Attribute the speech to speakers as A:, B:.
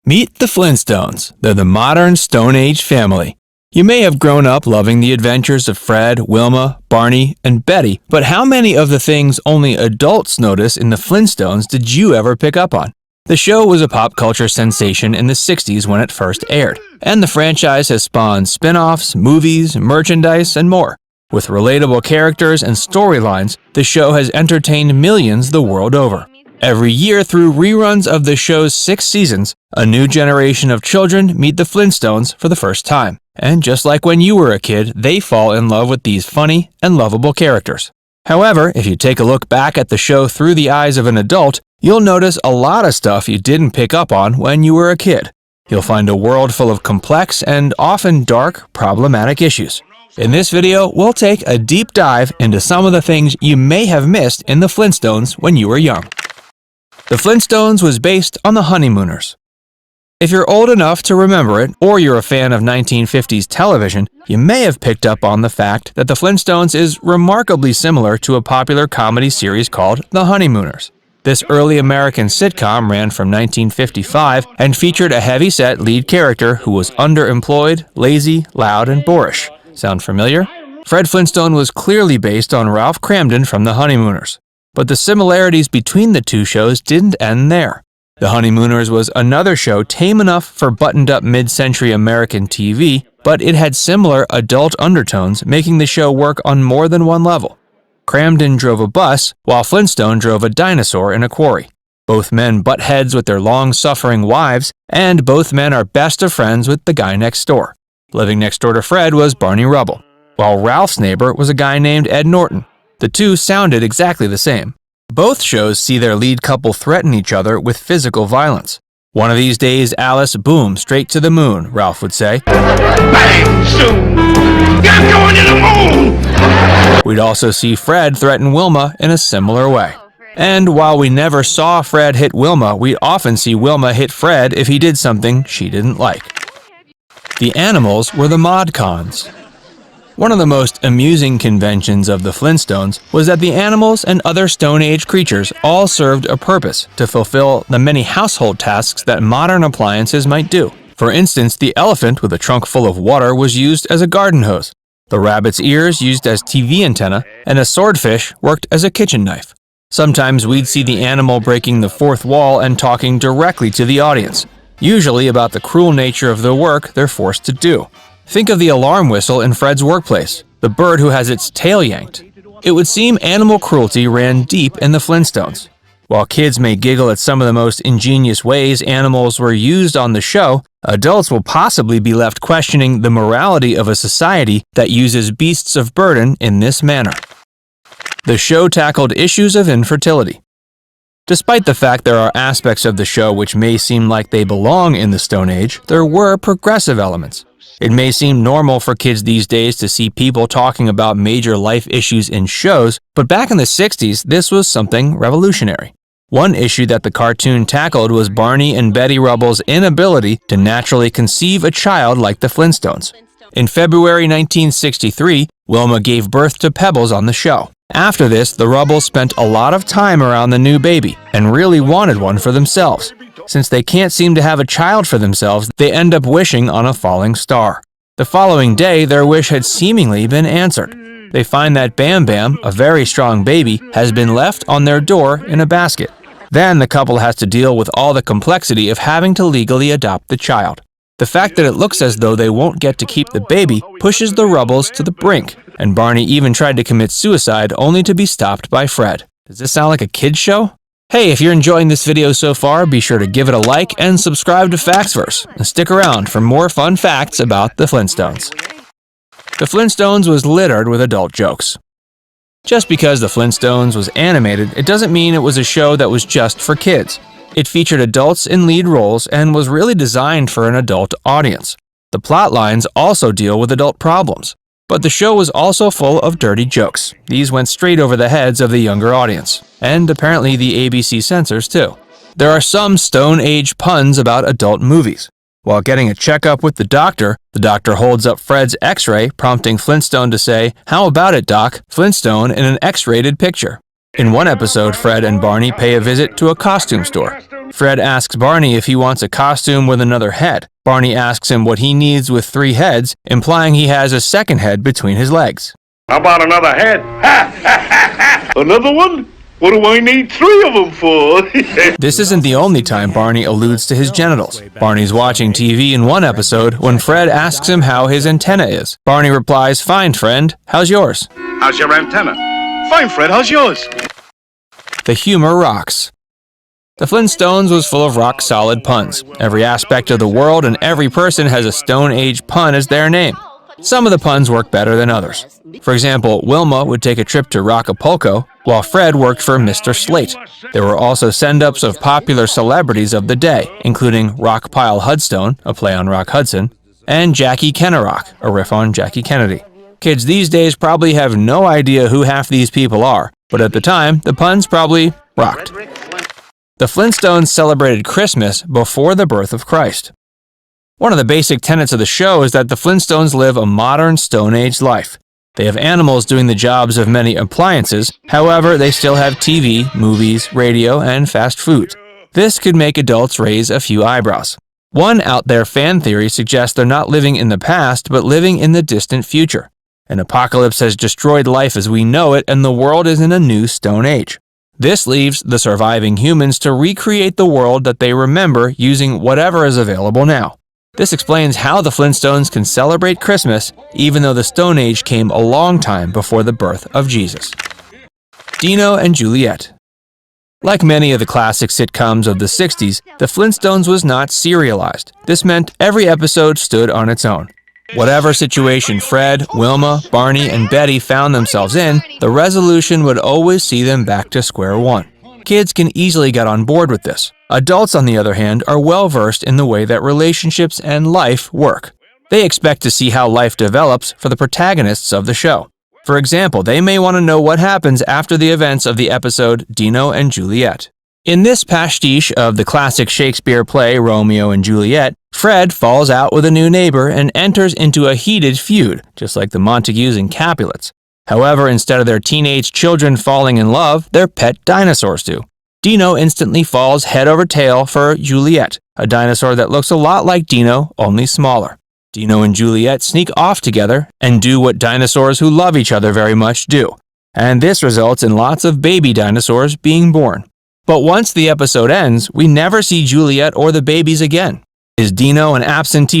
A: Meet the Flintstones. They're the modern Stone Age family. You may have grown up loving the adventures of Fred, Wilma, Barney, and Betty, but how many of the things only adults notice in the Flintstones did you ever pick up on? The show was a pop culture sensation in the 60s when it first aired, and the franchise has spawned spin-offs, movies, merchandise, and more. With relatable characters and storylines, the show has entertained millions the world over. Every year, through reruns of the show's 6 seasons, a new generation of children meet the Flintstones for the first time. And just like when you were a kid, they fall in love with these funny and lovable characters. However, if you take a look back at the show through the eyes of an adult, you'll notice a lot of stuff you didn't pick up on when you were a kid. You'll find a world full of complex and often dark, problematic issues. In this video, we'll take a deep dive into some of the things you may have missed in the Flintstones when you were young. The Flintstones was based on the Honeymooners. If you're old enough to remember it, or you're a fan of 1950s television, you may have picked up on the fact that the Flintstones is remarkably similar to a popular comedy series called The Honeymooners. This early American sitcom ran from 1955 and featured a heavy-set lead character who was underemployed, lazy, loud, and boorish. Sound familiar? Fred Flintstone was clearly based on Ralph Cramden from The Honeymooners. But the similarities between the two shows didn't end there. The Honeymooners was another show tame enough for buttoned-up mid-century American TV, but it had similar adult undertones, making the show work on more than one level. Cramden drove a bus, while Flintstone drove a dinosaur in a quarry. Both men butt heads with their long-suffering wives, and both men are best of friends with the guy next door. Living next door to Fred was Barney Rubble, while Ralph's neighbor was a guy named Ed Norton. The two sounded exactly the same. Both shows see their lead couple threaten each other with physical violence. "One of these days, Alice, boom, straight to the moon," Ralph would say. "Bang, soon! I'm going to the moon!" We'd also see Fred threaten Wilma in a similar way. And while we never saw Fred hit Wilma, we'd often see Wilma hit Fred if he did something she didn't like. The animals were the mod cons. One of the most amusing conventions of the Flintstones was that the animals and other Stone Age creatures all served a purpose to fulfill the many household tasks that modern appliances might do. For instance, the elephant with a trunk full of water was used as a garden hose, the rabbit's ears used as TV antenna, and a swordfish worked as a kitchen knife. Sometimes we'd see the animal breaking the fourth wall and talking directly to the audience, usually about the cruel nature of the work they're forced to do. Think of the alarm whistle in Fred's workplace, the bird who has its tail yanked. It would seem animal cruelty ran deep in the Flintstones. While kids may giggle at some of the most ingenious ways animals were used on the show, adults will possibly be left questioning the morality of a society that uses beasts of burden in this manner. The show tackled issues of infertility. Despite the fact there are aspects of the show which may seem like they belong in the Stone Age, there were progressive elements. It may seem normal for kids these days to see people talking about major life issues in shows, but back in the 60s, this was something revolutionary. One issue that the cartoon tackled was Barney and Betty Rubble's inability to naturally conceive a child like the Flintstones. In February 1963, Wilma gave birth to Pebbles on the show. After this, the Rubbles spent a lot of time around the new baby and really wanted one for themselves. Since they can't seem to have a child for themselves, they end up wishing on a falling star. The following day, their wish had seemingly been answered. They find that Bam Bam, a very strong baby, has been left on their door in a basket. Then the couple has to deal with all the complexity of having to legally adopt the child. The fact that it looks as though they won't get to keep the baby pushes the Rubbles to the brink, and Barney even tried to commit suicide only to be stopped by Fred. Does this sound like a kid's show? Hey, if you're enjoying this video so far, be sure to give it a like and subscribe to Factsverse, and stick around for more fun facts about the Flintstones. The Flintstones was littered with adult jokes. Just because the Flintstones was animated, it doesn't mean it was a show that was just for kids. It featured adults in lead roles and was really designed for an adult audience. The plot lines also deal with adult problems. But the show was also full of dirty jokes. These went straight over the heads of the younger audience, and apparently the ABC censors too. There are some Stone Age puns about adult movies. While getting a checkup with the doctor holds up Fred's X-ray, prompting Flintstone to say, "How about it, Doc? Flintstone in an X-rated picture." In one episode, Fred and Barney pay a visit to a costume store. Fred asks Barney if he wants a costume with another head. Barney asks him what he needs with 3 heads, implying he has a second head between his legs.
B: How about another head? Another one? What do I need 3 of them for?
A: This isn't the only time Barney alludes to his genitals. Barney's watching TV in one episode when Fred asks him how his antenna is. Barney replies, "Fine, friend. How's yours?"
B: How's your antenna? Fine, Fred. How's yours?
A: The humor rocks. The Flintstones was full of rock-solid puns. Every aspect of the world and every person has a Stone Age pun as their name. Some of the puns work better than others. For example, Wilma would take a trip to Rockapulco, while Fred worked for Mr. Slate. There were also send-ups of popular celebrities of the day, including Rockpile Hudstone, a play on Rock Hudson, and Jackie Kennerock, a riff on Jackie Kennedy. Kids these days probably have no idea who half these people are, but at the time, the puns probably rocked. The Flintstones celebrated Christmas before the birth of Christ. One of the basic tenets of the show is that the Flintstones live a modern Stone Age life. They have animals doing the jobs of many appliances, however, they still have TV, movies, radio, and fast food. This could make adults raise a few eyebrows. One out there fan theory suggests they're not living in the past, but living in the distant future. An apocalypse has destroyed life as we know it, and the world is in a new Stone Age. This leaves the surviving humans to recreate the world that they remember using whatever is available now. This explains how the Flintstones can celebrate Christmas even though the Stone Age came a long time before the birth of Jesus. Dino and Juliet. Like many of the classic sitcoms of the 60s, the Flintstones was not serialized. This meant every episode stood on its own. Whatever situation Fred, Wilma, Barney, and Betty found themselves in, the resolution would always see them back to square one. Kids can easily get on board with this. Adults, on the other hand, are well versed in the way that relationships and life work. They expect to see how life develops for the protagonists of the show. For example, they may want to know what happens after the events of the episode Dino and Juliet. In this pastiche of the classic Shakespeare play Romeo and Juliet, Fred falls out with a new neighbor and enters into a heated feud, just like the Montagues and Capulets. However, instead of their teenage children falling in love, their pet dinosaurs do. Dino instantly falls head over tail for Juliet, a dinosaur that looks a lot like Dino, only smaller. Dino and Juliet sneak off together and do what dinosaurs who love each other very much do. And this results in lots of baby dinosaurs being born. But once the episode ends, we never see Juliet or the babies again. Is Dino an absentee